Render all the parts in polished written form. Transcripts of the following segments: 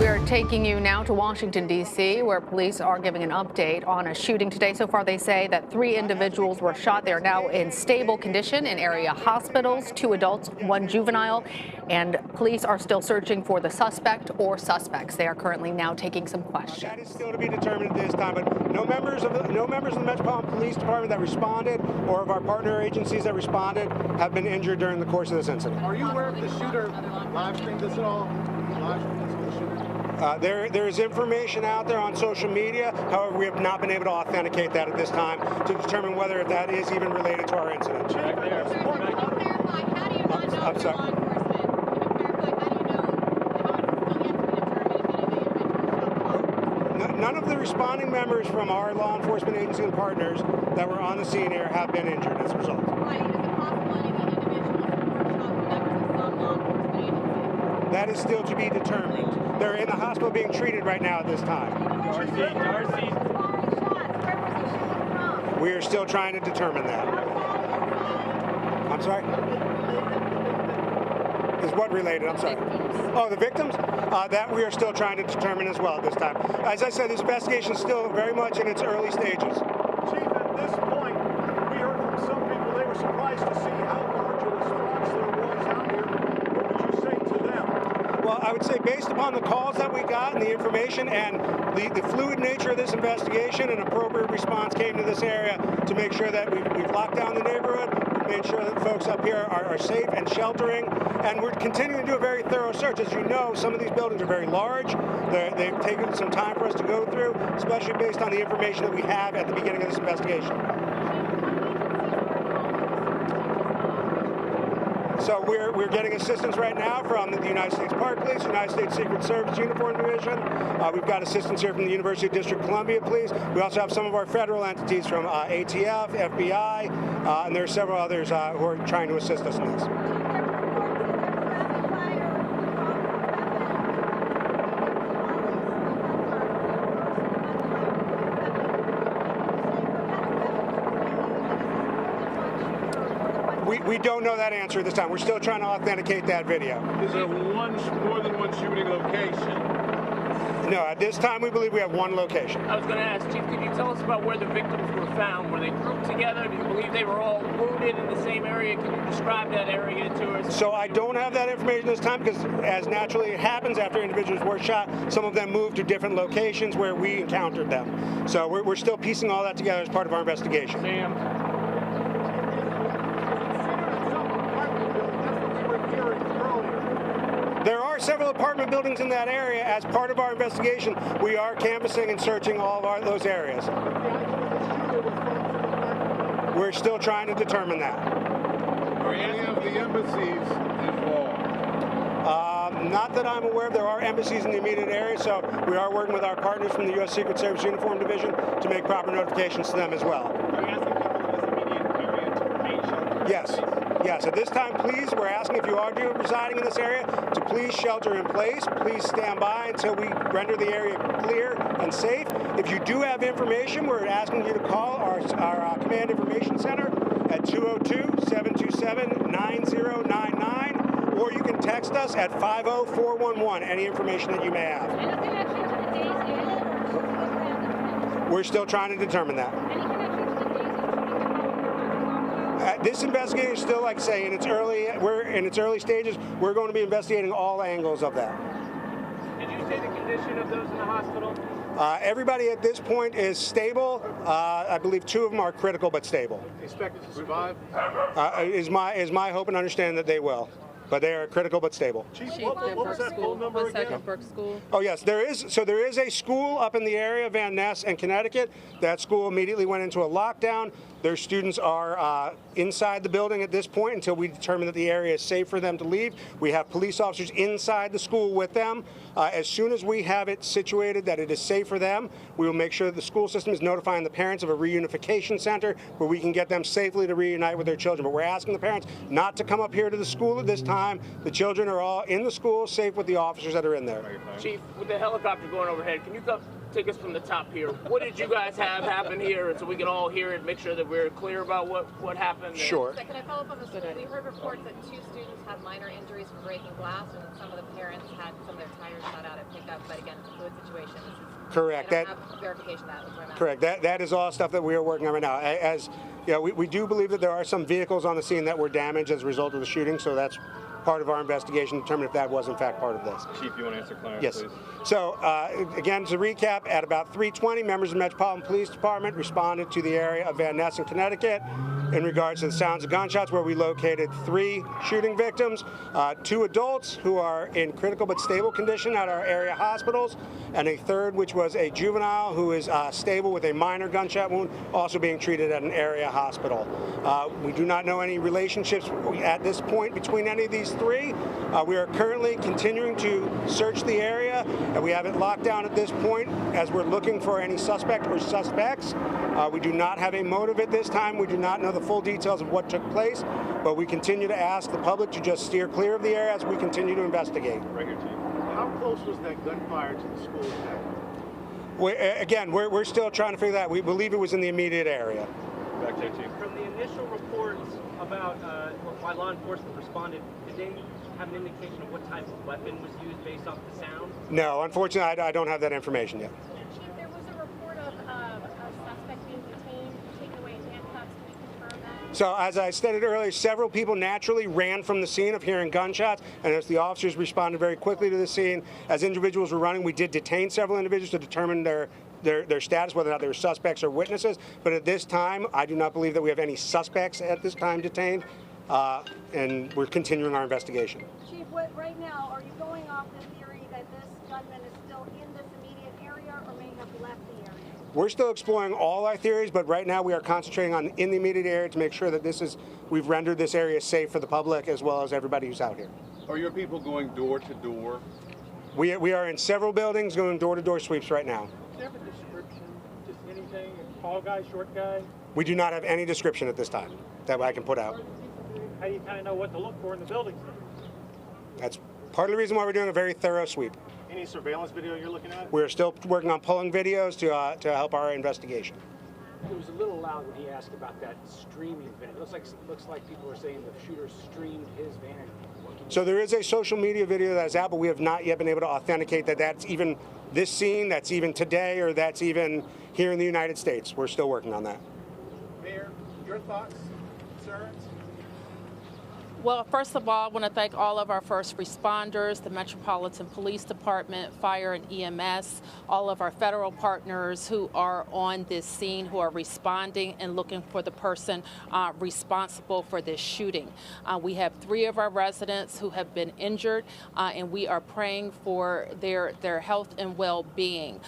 We are taking you now to Washington, D.C., where police are giving an update on a shooting today. So far, they say that 3 individuals were shot. They are now in stable condition in area hospitals, 2 adults, 1 juvenile, and police are still searching for the suspect or suspects. They are currently now taking some questions. That is still to be determined at this time, but no members of the Metropolitan Police Department that responded or of our partner agencies that responded have been injured during the course of this incident. Are you aware of the shooter live streamed this at all? Live streamed this with the shooter? There is information out there on social media. However, we have not been able to authenticate that at this time to determine whether that is even related to our incident. I'm sorry. None of the responding members from our law enforcement agency and partners that were on the scene here have been injured as a result. That is still to be determined. They're in the hospital being treated right now at this time. We are still trying to determine that. I'm sorry? Is what related? I'm sorry. Oh, the victims? That we are still trying to determine as well at this time. As I said, this investigation is still very much in its early stages. Chief, at this point, we heard from some people they were surprised to see how large a response there was out here. What would you say to them? Well, I would say based upon the calls that we got and the information and the fluid nature of this investigation, an appropriate response came to this area to make sure that we've locked down the neighborhood, we've made sure that folks up here are safe and sheltering, and we're continuing to do a very thorough search. As you know, some of these buildings are very large. They've taken some time for us to go through, especially based on the information that we have at the beginning of this investigation. So we're getting assistance right now from the United States Park Police, United States Secret Service Uniform Division. We've got assistance here from the University of District Columbia Police. We also have some of our federal entities from ATF, FBI, and there are several others who are trying to assist us in this. We don't know that answer at this time. We're still trying to authenticate that video. Is there more than one shooting location? No, at this time we believe we have one location. I was going to ask, Chief, could you tell us about where the victims were found? Were they grouped together? Do you believe they were all wounded in the same area? Can you describe that area to us? So I don't have that information this time because, as naturally it happens after individuals were shot, some of them moved to different locations where we encountered them. So we're still piecing all that together as part of our investigation. Sam. There are several apartment buildings in that area. As part of our investigation, we are canvassing and searching all of those areas. We're still trying to determine that. Are any of the embassies involved? Not that I'm aware of. There are embassies in the immediate area, so we are working with our partners from the U.S. Secret Service Uniform Division to make proper notifications to them as well. Are you asking people in this immediate area to remain sheltered? Yes. Yes, at this time, please, we're asking if you are residing in this area to please shelter in place. Please stand by until we render the area clear and safe. If you do have information, we're asking you to call our Command Information Center at 202-727-9099, or you can text us at 50411, any information that you may have. We're still trying to determine that. This investigation is still, like I say, we're in its early stages. We're going to be investigating all angles of that. Did you say the condition of those in the hospital? Everybody at this point is stable. I believe 2 of them are critical but stable. Expected to survive? Is my hope and understanding that they will. But they are critical but stable. Chief, what was that phone number again? Oh yes, there is a school up in the area of Van Ness and Connecticut. That school immediately went into a lockdown. Their students are inside the building at this point until we determine that the area is safe for them to leave. We have police officers inside the school with them. As soon as we have it situated that it is safe for them, we will make sure that the school system is notifying the parents of a reunification center where we can get them safely to reunite with their children. But we're asking the parents not to come up here to the school at this time. The children are all in the school, safe with the officers that are in there. Chief, with the helicopter going overhead, can you take us from the top here? What did you guys have happen here so we can all hear it, make sure that we're clear about what happened? Sure. Can I follow up on the school? We heard reports that 2 students had minor injuries from breaking glass, and some of the parents had some of their tires shot out at pickup. But Correct. I don't have verification of that. That's what I'm Correct. That is all stuff that we are working on right now. As you know, we do believe that there are some vehicles on the scene that were damaged as a result of the shooting, so that's part of our investigation to determine if that was in fact part of this. Chief, you want to answer Clarence, Yes. please? So again, to recap, at about 3:20, members of the Metropolitan Police Department responded to the area of Van Ness in Connecticut in regards to the sounds of gunshots, where we located 3 shooting victims, 2 adults who are in critical but stable condition at our area hospitals, and a third, which was a juvenile who is stable with a minor gunshot wound, also being treated at an area hospital. We do not know any relationships at this point between any of these 3. We are currently continuing to search the area, and we have it locked down at this point as we're looking for any suspect or suspects. We do not have a motive at this time. We do not know the full details of what took place, but we continue to ask the public to just steer clear of the area as we continue to investigate. Right here, Chief. How close was that gunfire to the school today? Again, we're still trying to figure that out. We believe it was in the immediate area. Back there, Chief. From the initial reports about why law enforcement responded, did they have an indication of what type of weapon was used based off the sound? No, unfortunately, I don't have that information yet. Chief, there was a report of a suspect being detained, taken away in handcuffs. Can we confirm that? So as I stated earlier, several people naturally ran from the scene of hearing gunshots, and as the officers responded very quickly to the scene, as individuals were running, we did detain several individuals to determine their status, whether or not they were suspects or witnesses. But at this time, I do not believe that we have any suspects at this time detained, and we're continuing our investigation. Chief, right now, are you going off the theory that this gunman is still in this immediate area or may have left the area? We're still exploring all our theories, but right now we are concentrating on in the immediate area to make sure that we've rendered this area safe for the public as well as everybody who's out here. Are your people going door to door? We are in several buildings doing door-to-door sweeps right now. Do you have a description, just anything, tall guy, short guy? We do not have any description at this time that I can put out. How do you kind of know what to look for in the buildings? That's part of the reason why we're doing a very thorough sweep. Any surveillance video you're looking at? We're still working on pulling videos to help our investigation. It was a little loud when he asked about that streaming video. It looks like people are saying the shooter streamed his vantage point. So there is a social media video that is out, but we have not yet been able to authenticate that that's even this scene, that's even today, or that's even here in the United States. We're still working on that. Mayor, your thoughts, concerns? Well, first of all, I want to thank all of our first responders, the Metropolitan Police Department, Fire and EMS, all of our federal partners who are on this scene, who are responding and looking for the person responsible for this shooting. We have 3 of our residents who have been injured, and we are praying for their health and well-being.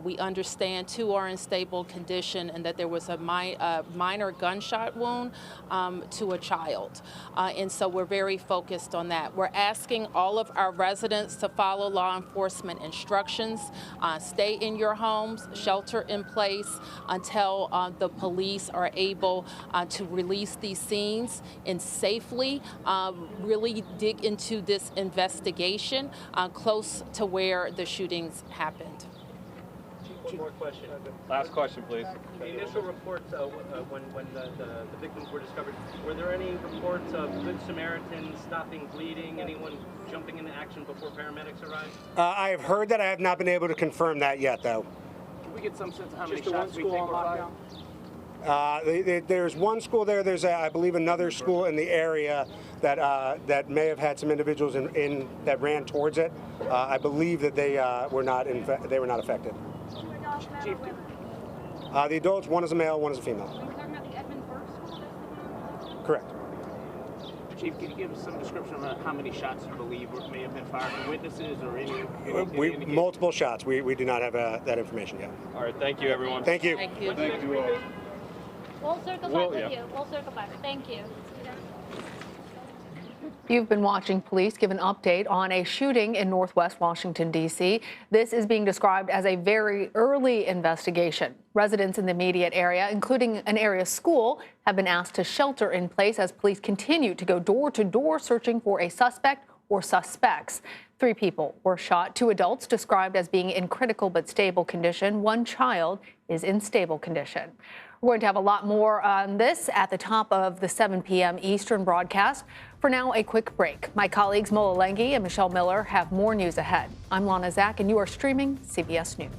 We understand 2 are in stable condition and that there was a minor gunshot wound to a child. And so we're very focused on that. We're asking all of our residents to follow law enforcement instructions, stay in your homes, shelter in place until the police are able to release these scenes and safely really dig into this investigation close to where the shootings happened. One more question. Last question, please. The initial reports when the victims were discovered, were there any reports of good Samaritans stopping bleeding, anyone jumping into action before paramedics arrived? I have heard that. I have not been able to confirm that yet, though. Can we get some sense of how many Just the one shots we school think on were lockdown? fired? There's one school there. There's, I believe, another school in the area that may have had some individuals that ran towards it. I believe that they were not affected. Chief, The adults, one is a male, one is a female. Are you talking about the Edmund Burke School? That's the one? Correct. Chief, can you give us some description of how many shots you believe may have been fired from witnesses or any Multiple shots. We do not have that information yet. All right, thank you, everyone. Thank you. Thank you. Thank you all. We'll circle back with you. We'll circle back. Thank you. You've been watching police give an update on a shooting in Northwest Washington, D.C. This is being described as a very early investigation. Residents in the immediate area, including an area school, have been asked to shelter in place as police continue to go door to door searching for a suspect or suspects. 3 people were shot, 2 adults described as being in critical but stable condition. 1 child is in stable condition. We're going to have a lot more on this at the top of the 7 p.m. Eastern broadcast. For now, a quick break. My colleagues Mola Lengi and Michelle Miller have more news ahead. I'm Lana Zach, and you are streaming CBS News.